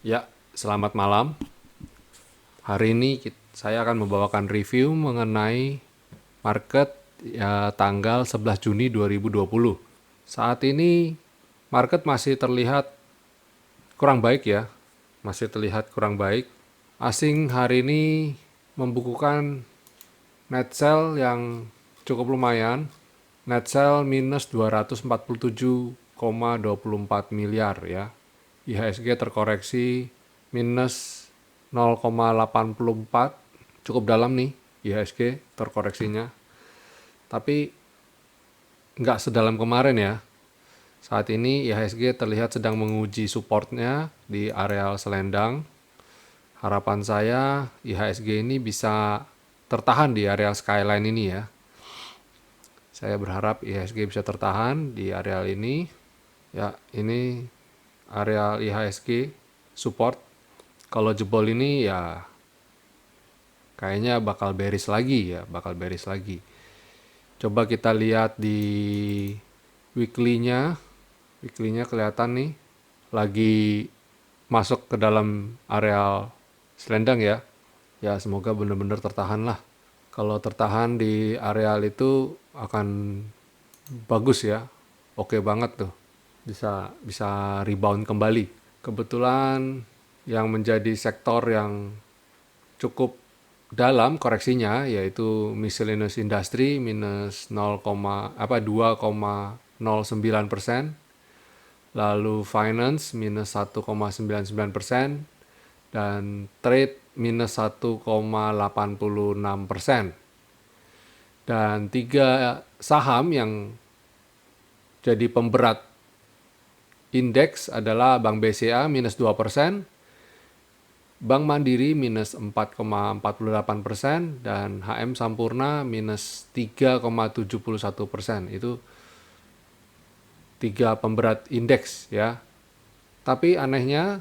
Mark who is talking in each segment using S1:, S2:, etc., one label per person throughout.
S1: Ya, selamat malam. Hari ini saya akan membawakan review mengenai market ya, tanggal 11 Juni 2020. Saat ini market masih terlihat kurang baik ya, masih terlihat kurang baik. Asing hari ini membukukan net sell yang cukup lumayan. Net sell minus 247,24 miliar ya. IHSG terkoreksi minus 0,84, cukup dalam nih IHSG terkoreksinya. Tapi nggak sedalam kemarin ya. Saat ini IHSG terlihat sedang menguji supportnya di areal selendang. Harapan saya IHSG ini bisa tertahan di areal skyline ini ya. Saya berharap IHSG bisa tertahan di areal ini. Ya, ini areal IHSG support. Kalau jebol ini ya kayaknya bakal bearish lagi ya, bakal bearish lagi. Coba kita lihat di weekly-nya. Weekly-nya kelihatan nih lagi masuk ke dalam areal selendang ya. Ya semoga benar-benar tertahan lah. Kalau tertahan di areal itu akan bagus ya. Oke banget tuh. Bisa bisa rebound kembali. Kebetulan yang menjadi sektor yang cukup dalam koreksinya yaitu miscellaneous industry minus 2,09%, lalu finance minus 1,99% dan trade minus 1,86%. Dan tiga saham yang jadi pemberat indeks adalah Bank BCA minus 2%, Bank Mandiri minus 4,48% dan HM Sampurna minus 3,71%. Itu tiga pemberat indeks ya. Tapi anehnya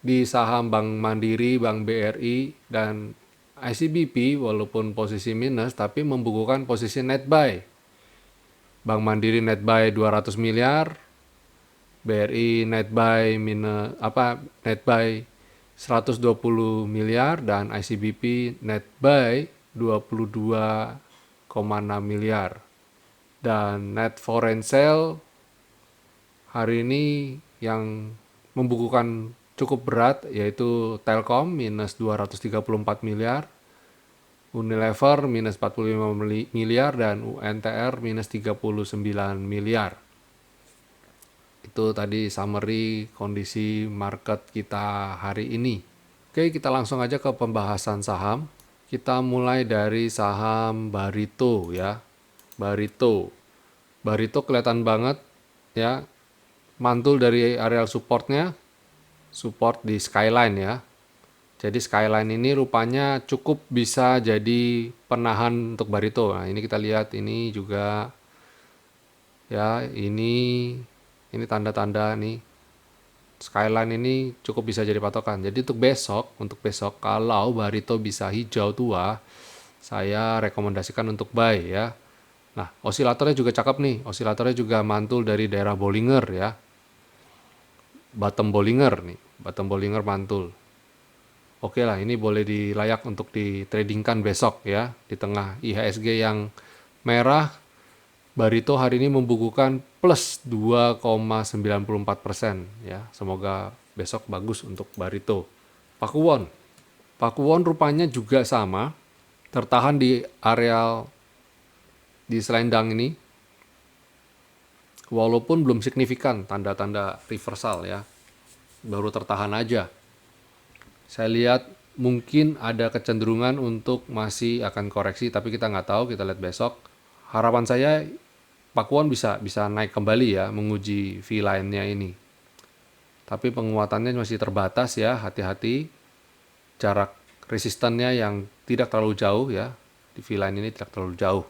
S1: di saham Bank Mandiri, Bank BRI dan ICBP walaupun posisi minus tapi membukukan posisi net buy. Bank Mandiri net buy 200 miliar, BRI net buy net buy 120 miliar dan ICBP net buy 22,6 miliar. Dan net foreign sale hari ini yang membukukan cukup berat yaitu Telkom minus 234 miliar, Unilever minus 45 miliar dan UNTR minus 39 miliar. Itu tadi summary kondisi market kita hari ini. Oke, kita langsung aja ke pembahasan saham. Kita mulai dari saham Barito ya. Barito. Barito kelihatan banget ya. Mantul dari areal supportnya. Support di skyline ya. Jadi skyline ini rupanya cukup bisa jadi penahan untuk Barito. Nah, ini kita lihat ini juga ya, ini tanda-tanda nih. Skyline ini cukup bisa jadi patokan. Jadi untuk besok kalau Barito bisa hijau tua, saya rekomendasikan untuk buy ya. Nah, osilatornya juga cakep nih. Osilatornya juga mantul dari daerah Bollinger ya. Bottom Bollinger nih. Bottom Bollinger mantul. Oke lah, ini boleh dilayak untuk ditradingkan besok ya. Di tengah IHSG yang merah, Barito hari ini membukukan plus 2,94% ya. Semoga besok bagus untuk Barito. Pakuwon. Pakuwon rupanya juga sama, tertahan di areal di selendang ini. Walaupun belum signifikan tanda-tanda reversal ya. Baru tertahan aja. Saya lihat mungkin ada kecenderungan untuk masih akan koreksi, tapi kita nggak tahu, kita lihat besok. Harapan saya Pakuan bisa naik kembali ya, menguji V-line-nya ini. Tapi penguatannya masih terbatas ya, hati-hati. Jarak resistannya yang tidak terlalu jauh ya, di V-line ini tidak terlalu jauh.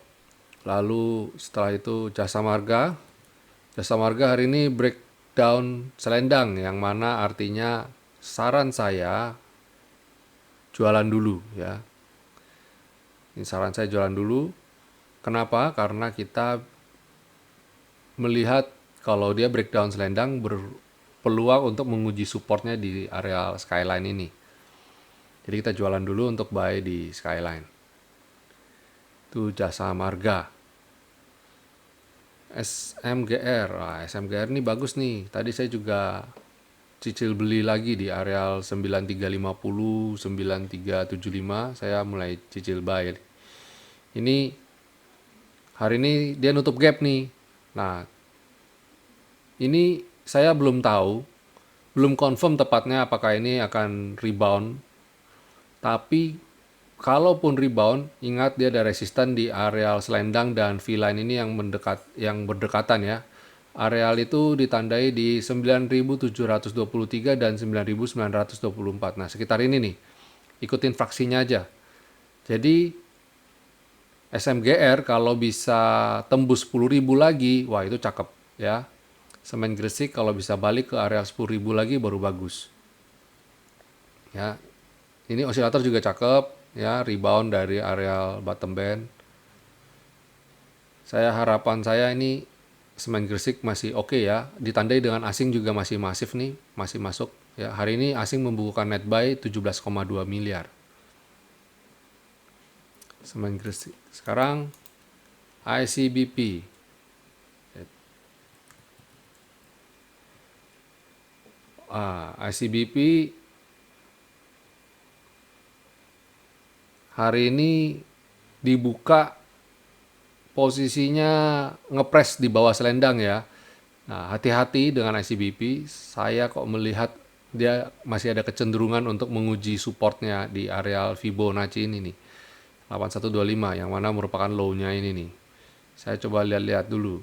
S1: Lalu setelah itu Jasa Marga. Jasa Marga hari ini breakdown selendang, yang mana artinya saran saya jualan dulu ya. Ini saran saya jualan dulu. Kenapa? Karena kita melihat kalau dia breakdown selendang peluang untuk menguji supportnya di area Skyline ini. Jadi kita jualan dulu untuk buy di Skyline. Itu Jasa Marga. SMGR. SMGR ini bagus nih. Tadi saya juga cicil beli lagi di areal 9350, 9375. Saya mulai cicil buy. Ini hari ini dia nutup gap nih. Nah, ini saya belum tahu, belum confirm tepatnya apakah ini akan rebound. Tapi kalaupun rebound, ingat dia ada resisten di areal selendang dan V-line ini yang berdekatan ya. Areal itu ditandai di 9.723 dan 9.924. Nah, sekitar ini nih. Ikutin fraksinya aja. Jadi SMGR kalau bisa tembus 10.000 lagi, wah itu cakep ya. Semen Gresik kalau bisa balik ke area 10.000 lagi baru bagus. Ya. Ini osilator juga cakep ya, rebound dari area bottom band. Harapan saya ini semen Gresik masih oke ya, ditandai dengan asing juga masih masif nih, masih masuk ya. Hari ini asing membukukan net buy 17,2 miliar. Semen Gresik. Sekarang ICBP. ICBP hari ini dibuka posisinya ngepres di bawah selendang ya. Nah, hati-hati dengan ICBP. Saya kok melihat dia masih ada kecenderungan untuk menguji supportnya di areal Fibonacci ini nih. 8125 yang mana merupakan low-nya ini nih. Saya coba lihat-lihat dulu.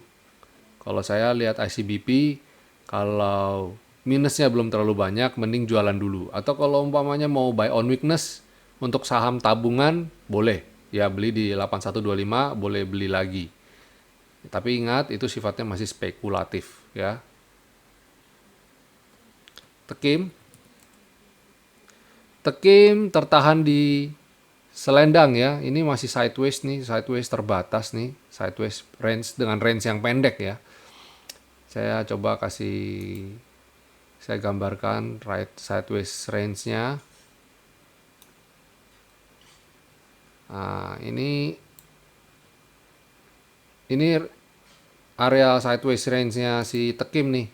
S1: Kalau saya lihat ICBP, kalau minusnya belum terlalu banyak, mending jualan dulu. Atau kalau umpamanya mau buy on weakness, untuk saham tabungan, boleh. Ya beli di 8125, boleh beli lagi. Tapi ingat, itu sifatnya masih spekulatif ya. Tekim tertahan di selendang ya. Ini masih sideways nih, sideways terbatas nih, sideways range dengan range yang pendek ya. Saya coba saya gambarkan right sideways range-nya. Nah, ini area sideways range-nya si Tekim nih.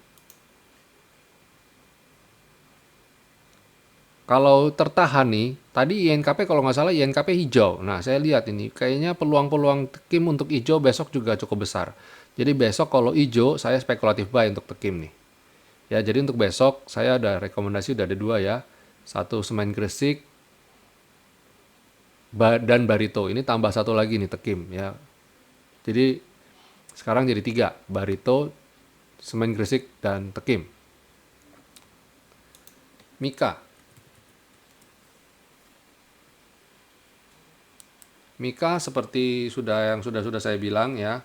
S1: Kalau tertahan nih, tadi INKP kalau nggak salah INKP hijau. Nah, saya lihat ini kayaknya peluang-peluang Tekim untuk hijau besok juga cukup besar. Jadi besok kalau hijau saya spekulatif buy untuk Tekim nih. Ya, jadi untuk besok saya ada rekomendasi udah ada 2 ya. Satu semen Gresik dan Barito. Ini tambah satu lagi nih Tekim ya. Jadi sekarang jadi 3, Barito, semen Gresik dan Tekim. Mika seperti yang sudah saya bilang ya.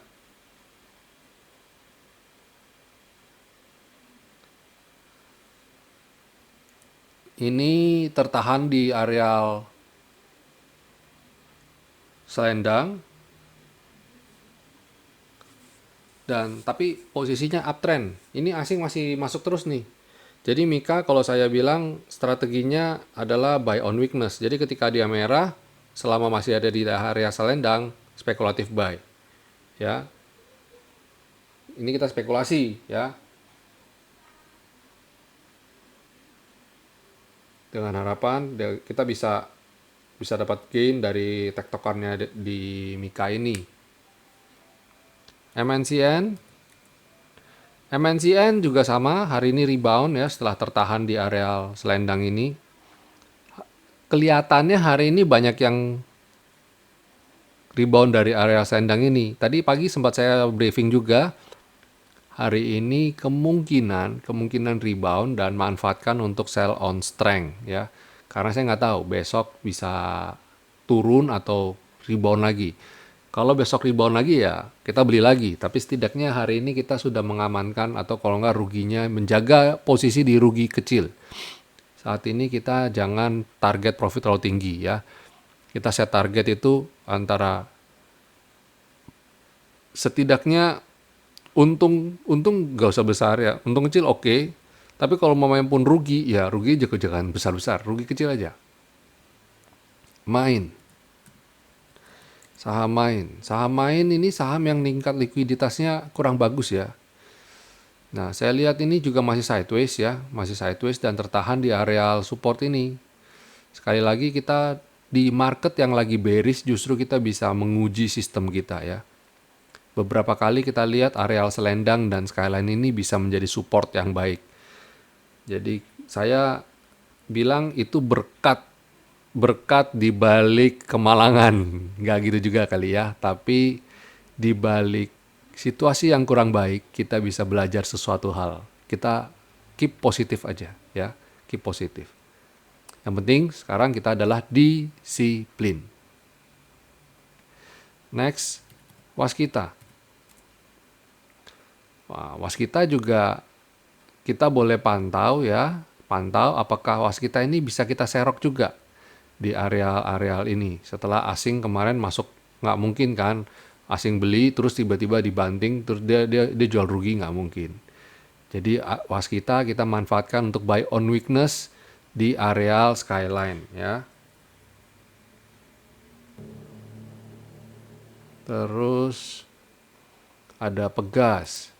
S1: Ini tertahan di areal selendang dan tapi posisinya uptrend. Ini asing masih masuk terus nih. Jadi Mika kalau saya bilang strateginya adalah buy on weakness. Jadi ketika dia merah, selama masih ada di area selendang, spekulatif buy. Ya. Ini kita spekulasi ya. Dengan harapan kita bisa dapat gain dari tektokannya di Mika ini. MNCN juga sama, hari ini rebound ya setelah tertahan di areal selendang ini. Kelihatannya hari ini banyak yang rebound dari area selendang ini. Tadi pagi sempat saya briefing juga. Hari ini kemungkinan rebound dan manfaatkan untuk sell on strength ya. Karena saya nggak tahu besok bisa turun atau rebound lagi. Kalau besok rebound lagi ya kita beli lagi. Tapi setidaknya hari ini kita sudah mengamankan atau kalau nggak ruginya menjaga posisi di rugi kecil. Saat ini kita jangan target profit terlalu tinggi ya. Kita set target itu antara setidaknya untung nggak usah besar ya. Untung kecil oke. Tapi kalau mau main pun rugi, ya rugi jangan besar-besar, rugi kecil aja. Main, saham main. Saham main ini saham yang tingkat likuiditasnya kurang bagus ya. Nah, saya lihat ini juga masih sideways ya, masih sideways dan tertahan di areal support ini. Sekali lagi kita di market yang lagi bearish justru kita bisa menguji sistem kita ya. Beberapa kali kita lihat areal selendang dan skyline ini bisa menjadi support yang baik. Jadi saya bilang itu berkat di balik kemalangan. Nggak gitu juga kali ya, tapi di balik situasi yang kurang baik kita bisa belajar sesuatu hal. Kita keep positif aja ya, keep positif. Yang penting sekarang kita adalah disiplin. Next, waskita. Wah, waskita juga kita boleh pantau ya, pantau apakah waskita ini bisa kita serok juga di areal-areal ini. Setelah asing kemarin masuk, nggak mungkin kan asing beli terus tiba-tiba dibanting terus dia jual rugi, nggak mungkin. Jadi waskita kita manfaatkan untuk buy on weakness di areal skyline ya. Terus ada Pegas.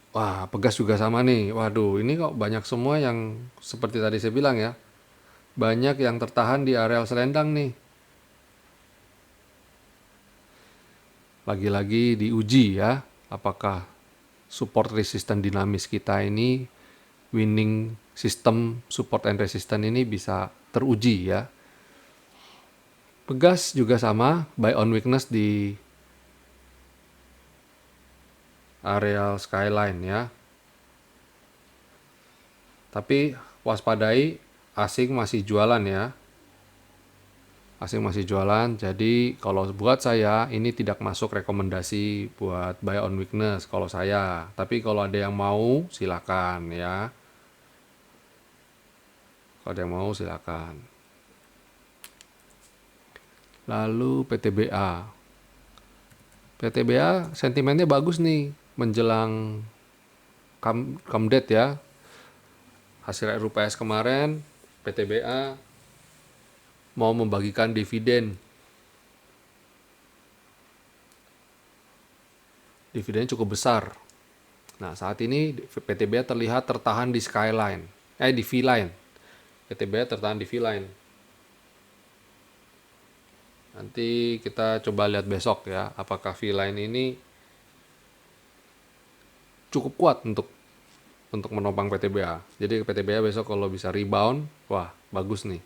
S1: Wah, Pegas juga sama nih. Waduh, ini kok banyak semua yang seperti tadi saya bilang ya. Banyak yang tertahan di areal selendang nih. Lagi-lagi diuji ya, apakah support resistance dinamis kita ini, winning system support and resistance ini bisa teruji ya. Pegas juga sama, buy on weakness di areal skyline ya. Tapi waspadai, asing masih jualan ya. Asing masih jualan, jadi kalau buat saya ini tidak masuk rekomendasi buat buy on weakness kalau saya. Tapi kalau ada yang mau silakan ya. Kalau ada yang mau silakan. Lalu PTBA. PTBA sentimennya bagus nih menjelang come date ya. Hasil RUPS kemarin PTBA mau membagikan dividen. Dividennya cukup besar. Nah, saat ini PTBA terlihat tertahan di skyline, di V-line. PTBA tertahan di V-line. Nanti kita coba lihat besok ya, apakah V-line ini cukup kuat untuk menopang PTBA. Jadi PTBA besok kalau bisa rebound, wah bagus nih.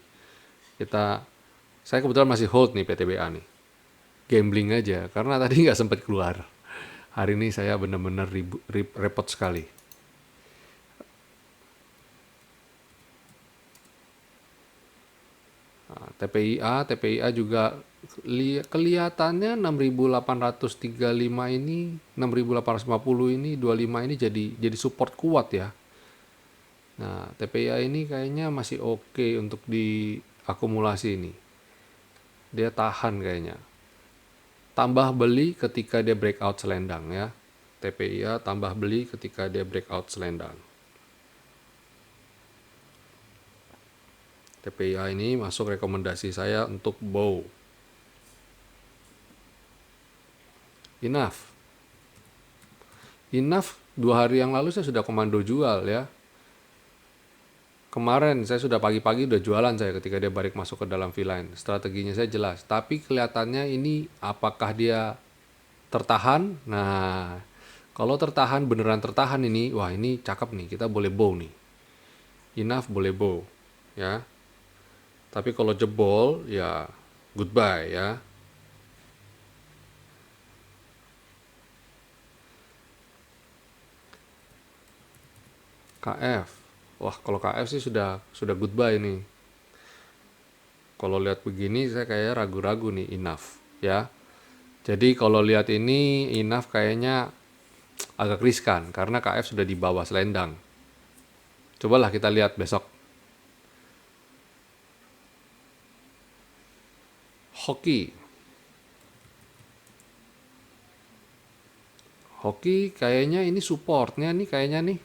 S1: Saya kebetulan masih hold nih PTBA nih. Gambling aja, karena tadi nggak sempat keluar. Hari ini saya benar-benar repot sekali. Nah, TPIA juga kelihatannya 6.835 ini, 6.850 ini, 25 ini jadi support kuat ya. Nah, TPIA ini kayaknya masih oke untuk diakumulasi ini. Dia tahan kayaknya. Tambah beli ketika dia breakout selendang ya. TPIA tambah beli ketika dia breakout selendang. TPIA ini masuk rekomendasi saya untuk bow. Enough 2 hari yang lalu saya sudah komando jual ya. Kemarin saya sudah pagi-pagi udah jualan saya ketika dia balik masuk ke dalam V-line. Strateginya saya jelas, tapi kelihatannya ini apakah dia tertahan? Nah, kalau tertahan beneran tertahan ini, wah ini cakep nih, kita boleh bow nih. Enough boleh bow ya. Tapi kalau jebol ya goodbye ya. KF. Wah, kalau KF sih sudah goodbye nih. Kalau lihat begini saya kayak ragu-ragu nih enough ya. Jadi kalau lihat ini enough kayaknya agak riskan karena KF sudah di bawah selendang. Cobalah kita lihat besok. Hoki kayaknya ini supportnya nih kayaknya nih.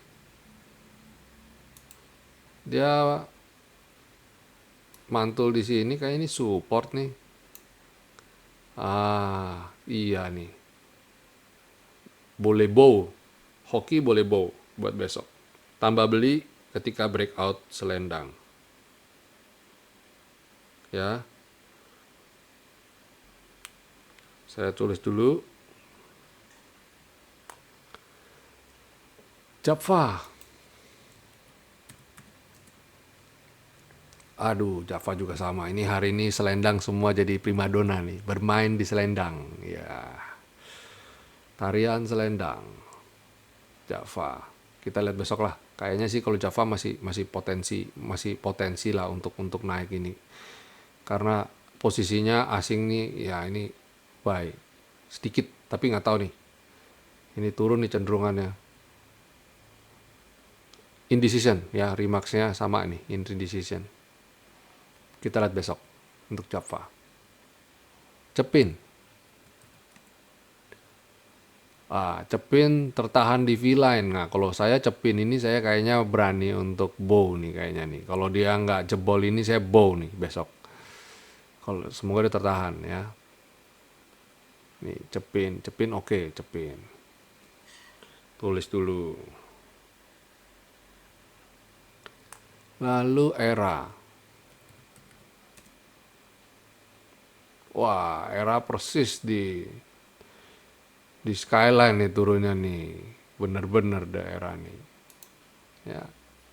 S1: Dia mantul di sini kayak ini support nih. Ah, iya nih. Boleh bow. Hoki boleh bow buat besok. Tambah beli ketika breakout selendang. Ya, saya tulis dulu. Java. Aduh, Java juga sama. Ini hari ini selendang semua jadi primadona nih. Bermain di selendang. Ya, tarian selendang. Java. Kita lihat besok lah. Kayaknya sih kalau Java masih potensi lah untuk naik ini. Karena posisinya asing nih, ya ini buy sedikit, tapi nggak tahu nih. Ini turun nih cenderungannya. Indecision ya, Remax-nya sama nih, indecision. Kita lihat besok untuk Java. Cepin. Cepin tertahan di V-line. Nah, kalau saya Cepin ini saya kayaknya berani untuk bow nih kayaknya nih. Kalau dia nggak jebol ini saya bow nih besok. Kalau semoga dia tertahan ya. Nih Cepin oke, Cepin. Tulis dulu. Lalu Era. Wah, Era persis di skyline nih turunnya nih. Bener-bener daerah nih. Ya,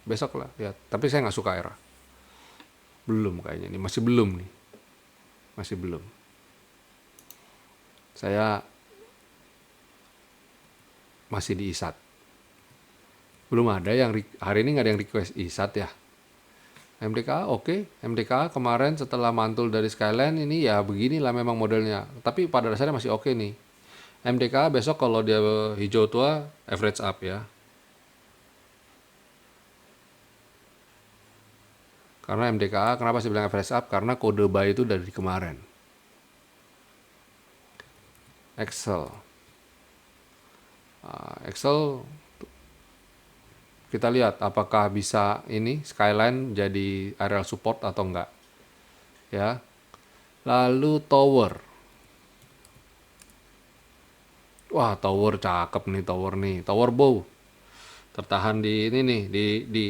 S1: besok lah lihat. Tapi saya nggak suka Era. Belum kayaknya nih, masih belum nih. Masih belum. Saya masih di ISAT. Belum ada yang hari ini nggak ada yang request ISAT ya. MDK oke. MDK kemarin setelah mantul dari Skyline ini ya beginilah memang modelnya. Tapi pada dasarnya masih oke nih. MDK besok kalau dia hijau tua average up ya. Karena MDKA kenapa saya bilang average up? Karena kode buy itu dari kemarin. Excel. Excel kita lihat apakah bisa ini Skyline jadi aerial support atau enggak. Ya. Lalu Tower. Wah, Tower cakep nih Tower nih. Tower bow. Tertahan di ini nih di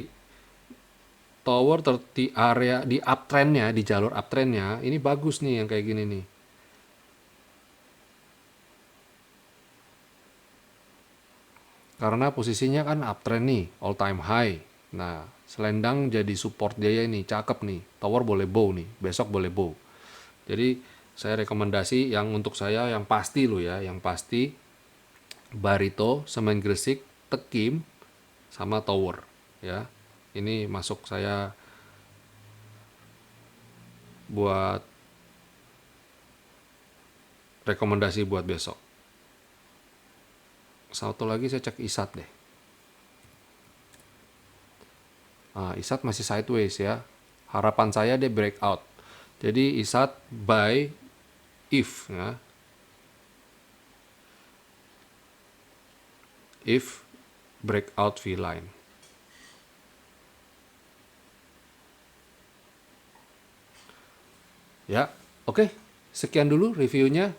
S1: Tower di area di uptrendnya, di jalur uptrendnya ini bagus nih yang kayak gini nih. Karena posisinya kan uptrend nih, all time high. Nah, selendang jadi support dia ini, cakep nih. Tower boleh bow nih, besok boleh bow. Jadi saya rekomendasi yang untuk saya yang pasti lo ya, yang pasti Barito, Semen Gresik, Tekim, sama Tower ya. Ini masuk saya buat rekomendasi buat besok. Satu lagi saya cek ISAT deh. ISAT masih sideways ya. Harapan saya dia breakout. Jadi ISAT buy if ya. If breakout V-line. Ya, oke. Sekian dulu reviewnya.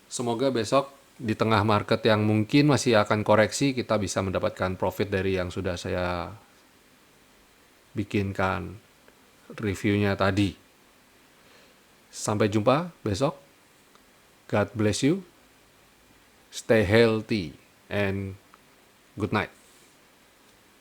S1: Semoga besok di tengah market yang mungkin masih akan koreksi, kita bisa mendapatkan profit dari yang sudah saya bikinkan reviewnya tadi. Sampai jumpa besok. God bless you. Stay healthy and good night.